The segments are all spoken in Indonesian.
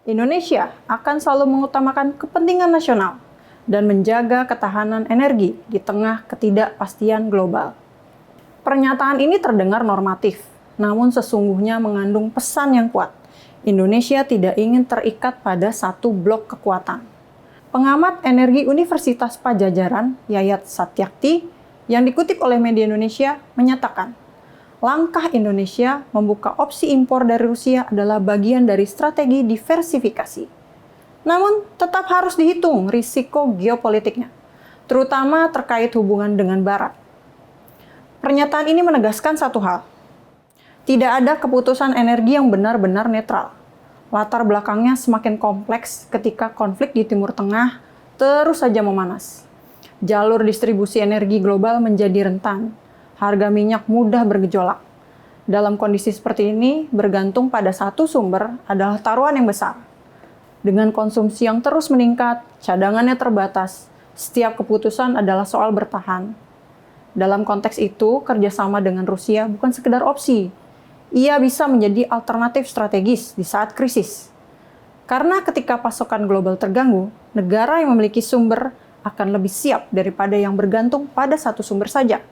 Indonesia akan selalu mengutamakan kepentingan nasional dan menjaga ketahanan energi di tengah ketidakpastian global. Pernyataan ini terdengar normatif, namun sesungguhnya mengandung pesan yang kuat. Indonesia tidak ingin terikat pada satu blok kekuatan. Pengamat energi Universitas Padjadjaran, Yayat Satyakti, yang dikutip oleh media Indonesia, menyatakan, langkah Indonesia membuka opsi impor dari Rusia adalah bagian dari strategi diversifikasi. Namun, tetap harus dihitung risiko geopolitiknya, terutama terkait hubungan dengan Barat. Pernyataan ini menegaskan satu hal, tidak ada keputusan energi yang benar-benar netral. Latar belakangnya semakin kompleks ketika konflik di Timur Tengah terus saja memanas. Jalur distribusi energi global menjadi rentan. Harga minyak mudah bergejolak. Dalam kondisi seperti ini, bergantung pada satu sumber adalah taruhan yang besar. Dengan konsumsi yang terus meningkat, cadangannya terbatas, setiap keputusan adalah soal bertahan. Dalam konteks itu, kerjasama dengan Rusia bukan sekedar opsi. Ia bisa menjadi alternatif strategis di saat krisis. Karena ketika pasokan global terganggu, negara yang memiliki sumber akan lebih siap daripada yang bergantung pada satu sumber saja.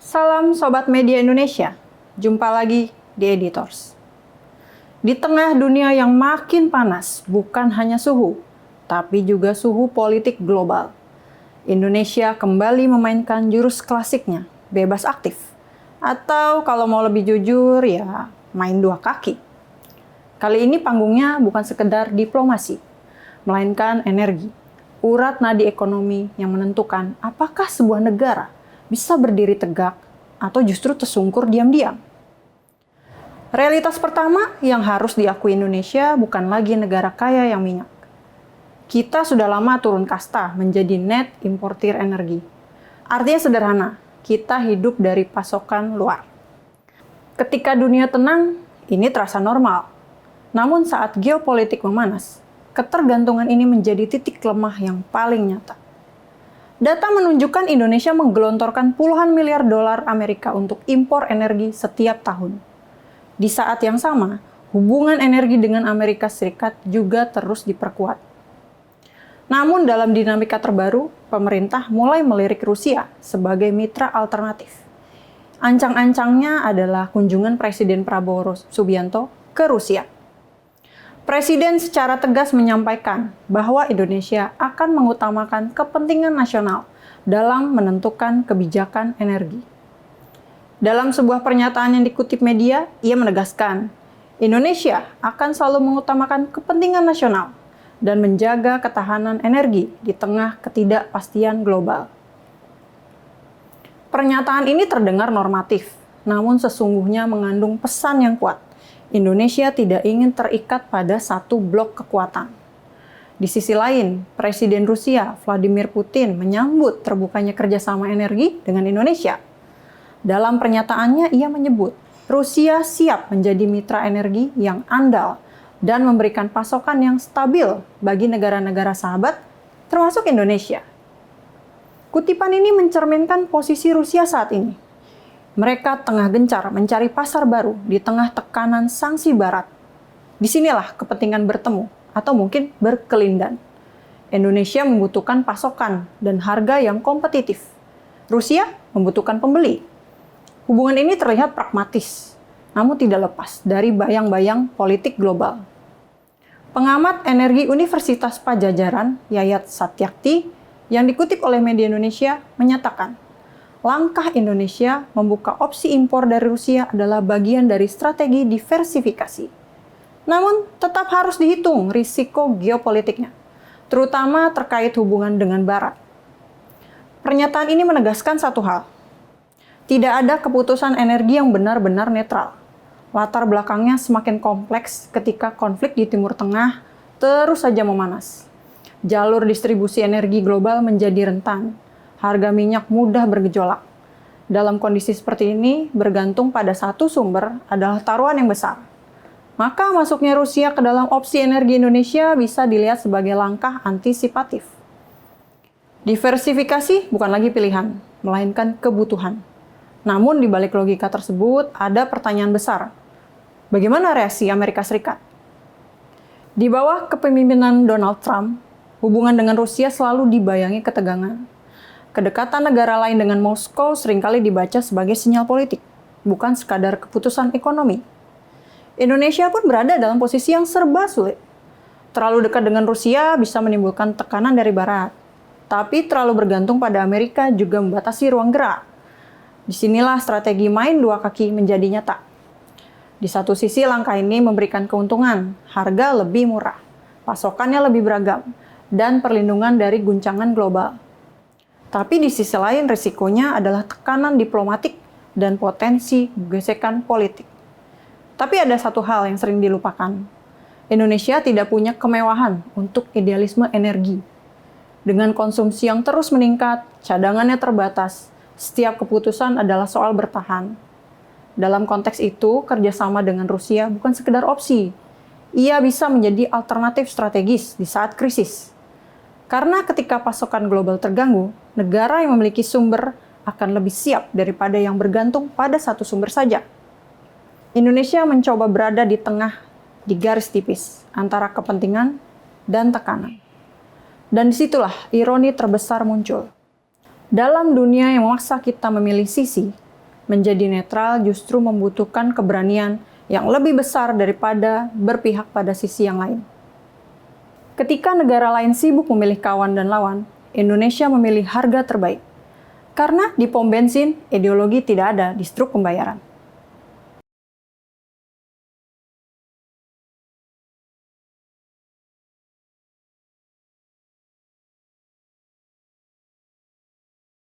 Salam Sobat Media Indonesia, jumpa lagi di Editors. Di tengah dunia yang makin panas, bukan hanya suhu, tapi juga suhu politik global. Indonesia kembali memainkan jurus klasiknya, bebas aktif. Atau kalau mau lebih jujur, ya main dua kaki. Kali ini panggungnya bukan sekedar diplomasi, melainkan energi, urat nadi ekonomi yang menentukan apakah sebuah negara bisa berdiri tegak atau justru tersungkur diam-diam. Realitas pertama yang harus diakui Indonesia bukan lagi negara kaya yang minyak. Kita sudah lama turun kasta menjadi net importir energi. Artinya sederhana, kita hidup dari pasokan luar. Ketika dunia tenang, ini terasa normal. Namun saat geopolitik memanas, ketergantungan ini menjadi titik lemah yang paling nyata. Data menunjukkan Indonesia menggelontorkan puluhan miliar dolar Amerika untuk impor energi setiap tahun. Di saat yang sama, hubungan energi dengan Amerika Serikat juga terus diperkuat. Namun dalam dinamika terbaru, pemerintah mulai melirik Rusia sebagai mitra alternatif. Ancang-ancangnya adalah kunjungan Presiden Prabowo Subianto ke Rusia. Presiden secara tegas menyampaikan bahwa Indonesia akan mengutamakan kepentingan nasional dalam menentukan kebijakan energi. Dalam sebuah pernyataan yang dikutip media, ia menegaskan, Indonesia akan selalu mengutamakan kepentingan nasional dan menjaga ketahanan energi di tengah ketidakpastian global. Pernyataan ini terdengar normatif, namun sesungguhnya mengandung pesan yang kuat. Indonesia tidak ingin terikat pada satu blok kekuatan. Di sisi lain, Presiden Rusia Vladimir Putin menyambut terbukanya kerjasama energi dengan Indonesia. Dalam pernyataannya, ia menyebut Rusia siap menjadi mitra energi yang andal dan memberikan pasokan yang stabil bagi negara-negara sahabat, termasuk Indonesia. Kutipan ini mencerminkan posisi Rusia saat ini. Mereka tengah gencar mencari pasar baru di tengah tekanan sanksi Barat. Disinilah kepentingan bertemu, atau mungkin berkelindan. Indonesia membutuhkan pasokan dan harga yang kompetitif. Rusia membutuhkan pembeli. Hubungan ini terlihat pragmatis, namun tidak lepas dari bayang-bayang politik global. Pengamat energi Universitas Padjadjaran, Yayat Satyakti, yang dikutip oleh media Indonesia, menyatakan, langkah Indonesia membuka opsi impor dari Rusia adalah bagian dari strategi diversifikasi. Namun, tetap harus dihitung risiko geopolitiknya, terutama terkait hubungan dengan Barat. Pernyataan ini menegaskan satu hal, tidak ada keputusan energi yang benar-benar netral. Latar belakangnya semakin kompleks ketika konflik di Timur Tengah terus saja memanas. Jalur distribusi energi global menjadi rentan. Harga minyak mudah bergejolak. Dalam kondisi seperti ini, bergantung pada satu sumber adalah taruhan yang besar. Maka masuknya Rusia ke dalam opsi energi Indonesia bisa dilihat sebagai langkah antisipatif. Diversifikasi bukan lagi pilihan, melainkan kebutuhan. Namun di balik logika tersebut ada pertanyaan besar. Bagaimana reaksi Amerika Serikat? Di bawah kepemimpinan Donald Trump, hubungan dengan Rusia selalu dibayangi ketegangan. Kedekatan negara lain dengan Moskow seringkali dibaca sebagai sinyal politik, bukan sekadar keputusan ekonomi. Indonesia pun berada dalam posisi yang serba sulit. Terlalu dekat dengan Rusia bisa menimbulkan tekanan dari Barat, tapi terlalu bergantung pada Amerika juga membatasi ruang gerak. Disinilah strategi main dua kaki menjadi nyata. Di satu sisi langkah ini memberikan keuntungan, harga lebih murah, pasokannya lebih beragam, dan perlindungan dari guncangan global. Tapi di sisi lain risikonya adalah tekanan diplomatik dan potensi gesekan politik. Tapi ada satu hal yang sering dilupakan. Indonesia tidak punya kemewahan untuk idealisme energi. Dengan konsumsi yang terus meningkat, cadangannya terbatas, setiap keputusan adalah soal bertahan. Dalam konteks itu, kerjasama dengan Rusia bukan sekedar opsi. Ia bisa menjadi alternatif strategis di saat krisis. Karena ketika pasokan global terganggu, negara yang memiliki sumber akan lebih siap daripada yang bergantung pada satu sumber saja. Indonesia mencoba berada di tengah, di garis tipis, antara kepentingan dan tekanan. Dan disitulah ironi terbesar muncul. Dalam dunia yang memaksa kita memilih sisi, menjadi netral justru membutuhkan keberanian yang lebih besar daripada berpihak pada sisi yang lain. Ketika negara lain sibuk memilih kawan dan lawan, Indonesia memilih harga terbaik. Karena di pom bensin, ideologi tidak ada di struk pembayaran.